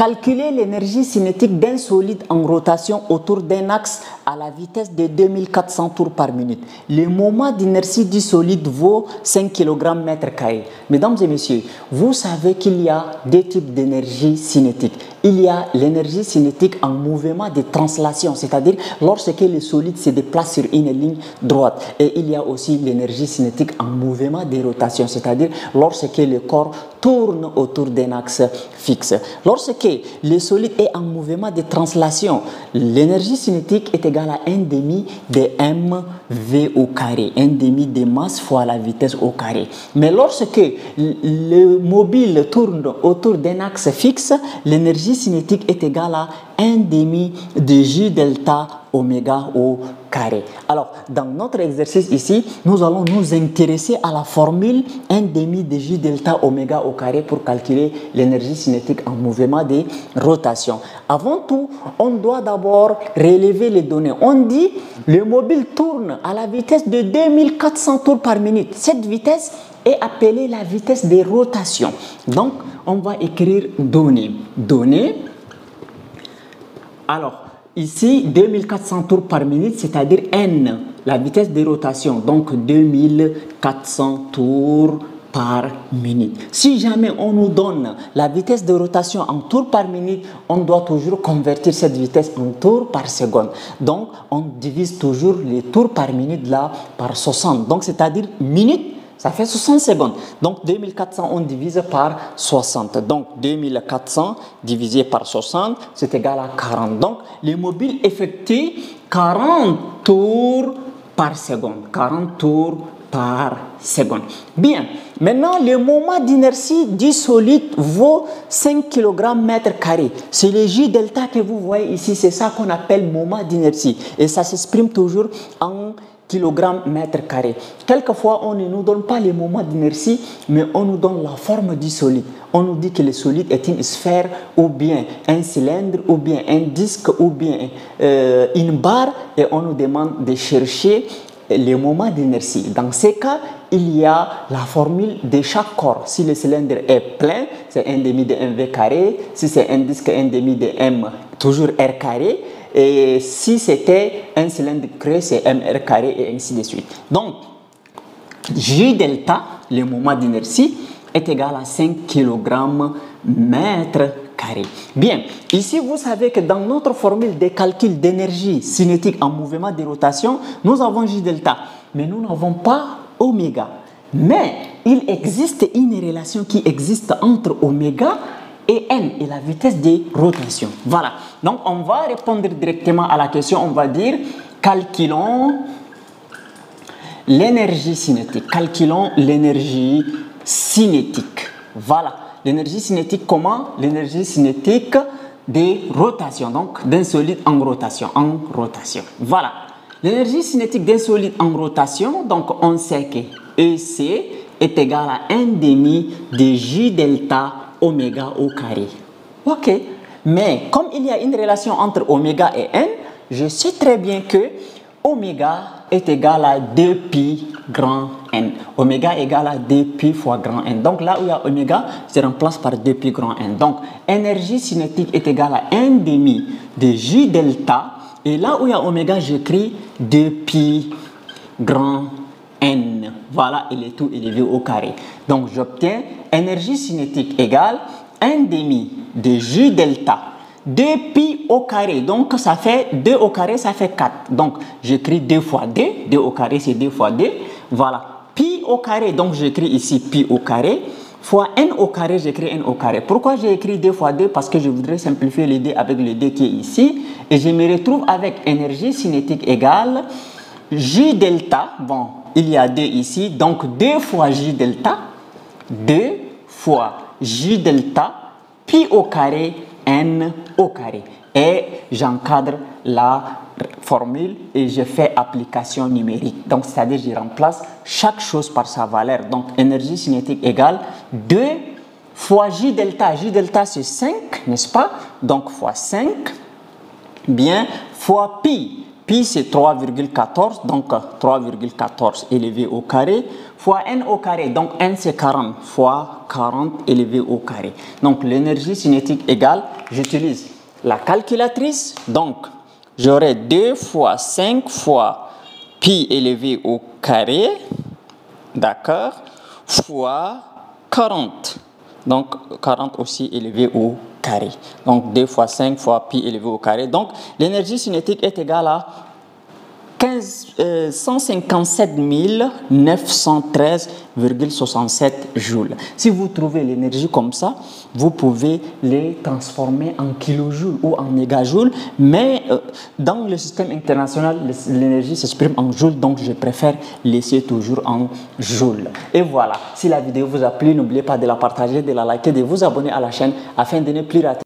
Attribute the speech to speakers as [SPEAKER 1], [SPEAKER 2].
[SPEAKER 1] Calculer l'énergie cinétique d'un solide en rotation autour d'un axe à la vitesse de 2400 tours par minute. Le moment d'inertie du solide vaut 5 kg mètre carré. Mesdames et messieurs, vous savez qu'il y a deux types d'énergie cinétique. Il y a l'énergie cinétique en mouvement de translation, c'est-à-dire lorsque le solide se déplace sur une ligne droite. Et il y a aussi l'énergie cinétique en mouvement de rotation, c'est-à-dire lorsque le corps tourne autour d'un axe fixe. Lorsque le solide est en mouvement de translation, l'énergie cinétique est égale à 1 demi de mv au carré, 1 demi de masse fois la vitesse au carré. Mais lorsque le mobile tourne autour d'un axe fixe, l'énergie cinétique est égale à 1 demi de J delta oméga au carré. Alors, dans notre exercice ici, nous allons nous intéresser à la formule 1 demi de J delta oméga au carré pour calculer l'énergie cinétique en mouvement de rotation. Avant tout, on doit d'abord relever les données. On dit le mobile tourne à la vitesse de 2400 tours par minute. Cette vitesse est appelée la vitesse de rotation. Donc, on va écrire données. Données. Alors, ici, 2400 tours par minute, c'est-à-dire n, la vitesse de rotation. Donc, 2400 tours par minute. Si jamais on nous donne la vitesse de rotation en tours par minute, on doit toujours convertir cette vitesse en tours par seconde. Donc, on divise toujours les tours par minute là par 60. Donc, c'est-à-dire minute, ça fait 60 secondes. Donc, 2400, on divise par 60. Donc, 2400 divisé par 60, c'est égal à 40. Donc, le mobile effectue 40 tours par seconde. 40 tours par seconde. Bien. Maintenant, le moment d'inertie du solide vaut 5 kg mètre carré. C'est le J delta que vous voyez ici. C'est ça qu'on appelle moment d'inertie. Et ça s'exprime toujours en kg mètre carré. Quelquefois, on ne nous donne pas les moments d'inertie, mais on nous donne la forme du solide. On nous dit que le solide est une sphère, ou bien un cylindre, ou bien un disque, ou bien une barre, et on nous demande de chercher les moments d'inertie. Dans ces cas, il y a la formule de chaque corps. Si le cylindre est plein, c'est 1 demi de mv carré. Si c'est un disque, 1 demi de m, toujours r carré. Et si c'était un cylindre creux, c'est mr carré et ainsi de suite. Donc, J delta, le moment d'inertie, est égal à 5 kg mètre carré. Bien, ici vous savez que dans notre formule de calcul d'énergie cinétique en mouvement de rotation, nous avons J delta, mais nous n'avons pas oméga. Mais il existe une relation qui existe entre oméga et n et la vitesse de rotation. Voilà. Donc, on va répondre directement à la question. On va dire, calculons l'énergie cinétique. Calculons l'énergie cinétique. Voilà. L'énergie cinétique, comment? L'énergie cinétique des rotations. Donc, d'un solide en rotation. En rotation. Voilà. L'énergie cinétique d'un solide en rotation, donc on sait que EC est égal à 1 demi de J delta oméga au carré. Ok, mais comme il y a une relation entre oméga et n, je sais très bien que oméga est égal à 2pi grand n. Oméga est égal à 2pi fois grand n. Donc là où il y a oméga, je remplace par 2pi grand n. Donc énergie cinétique est égale à 1 demi de J delta. Et là où il y a oméga, j'écris 2pi grand n. Voilà, et le tout élevé au carré. Donc, j'obtiens énergie cinétique égale 1 demi de J delta 2pi au carré. Donc, ça fait 2 au carré, ça fait 4. Donc, j'écris 2 fois 2. 2 au carré, c'est 2 fois 2. Voilà. Pi au carré, donc j'écris ici pi au carré. Fois n au carré, j'écris n au carré. Pourquoi j'ai écrit 2 fois 2? Parce que je voudrais simplifier les 2 avec le 2 qui est ici. Et je me retrouve avec énergie cinétique égale J delta. Bon, il y a 2 ici. Donc 2 fois J delta. 2 fois J delta. Pi au carré, n au carré. Et j'encadre la formule et je fais application numérique. Donc, c'est-à-dire je remplace chaque chose par sa valeur. Donc, énergie cinétique égale 2 fois J delta. J delta, c'est 5, n'est-ce pas? Donc, fois 5, bien, fois pi. Pi, c'est 3,14, donc 3,14 élevé au carré, fois n au carré. Donc, n, c'est 40, fois 40 élevé au carré. Donc, l'énergie cinétique égale j'utilise la calculatrice. Donc, j'aurai 2 fois 5 fois pi élevé au carré, d'accord, fois 40. Donc, 40 aussi élevé au carré. Donc, 2 fois 5 fois pi élevé au carré. Donc, l'énergie cinétique est égale à 157 913,67 joules. Si vous trouvez l'énergie comme ça, vous pouvez les transformer en kilojoules ou en mégajoules, mais dans le système international, l'énergie s'exprime en joules, donc je préfère laisser toujours en joules. Et voilà, si la vidéo vous a plu, n'oubliez pas de la partager, de la liker, de vous abonner à la chaîne afin de ne plus rater